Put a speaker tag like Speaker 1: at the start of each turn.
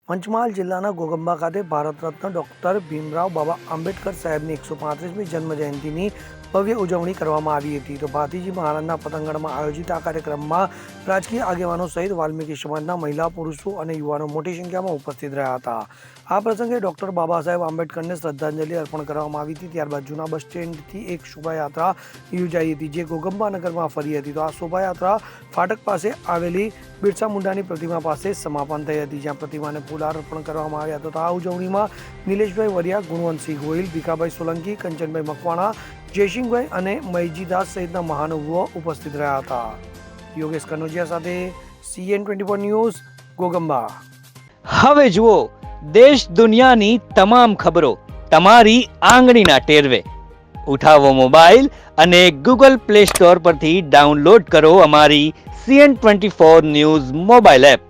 Speaker 1: પંચમહાલ જિલ્લાના ગોગંબા ખાતે ભારત રત્ન ડોક્ટર ભીમરાવ બાબા આંબેડકર સાહેબની 135મી જન્મ જયંતિની ભવ્ય ઉજવણી કરવામાં આવી હતી. તો ભાતીજી મહારાજના પતંગડમાં આયોજિત આ કાર્યક્રમમાં રાજકીય આગેવાનો સહિત વાલ્મીકી સમાજના મહિલા, પુરુષો અને યુવાનો મોટી સંખ્યામાં ઉપસ્થિત રહ્યા હતા. આ પ્રસંગે ડોક્ટર બાબા સાહેબ આંબેડકરને શ્રદ્ધાંજલિ અર્પણ કરવામાં આવી હતી. ત્યારબાદ જૂના બસ સ્ટેન્ડથી એક શોભાયાત્રા યોજાઈ હતી, જે ગોગંબા નગરમાં ફરી હતી. તો આ શોભાયાત્રા ફાટક પાસે આવેલી બિરસા મુંડાની પ્રતિમા પાસે સમાપન થઈ હતી, જ્યાં પ્રતિમાને ફૂલહાર અર્પણ કરવામાં આવ્યા હતા. તો આ ઉજવણીમાં નિલેશભાઈ વરિયા, ગુણવંતસિંહ ગોહિલ, ભીખાભાઈ સોલંકી, કંચનભાઈ મકવાણા, જયસિંહભાઈ અને મૈજીદાસ સહિતના મહાનુભાવો ઉપસ્થિત રહ્યા હતા. યોગેશ કનોજિયા સાથે CN24 ન્યૂઝ, ગોગંબા.
Speaker 2: હવે જુઓ દેશ દુનિયાની તમામ ખબરો તમારી આંગળીના ટેરવે. ઉઠાવો મોબાઈલ અને Google Play Store પરથી ડાઉનલોડ કરો અમારી CN24 ન્યૂઝ મોબાઈલ એપ.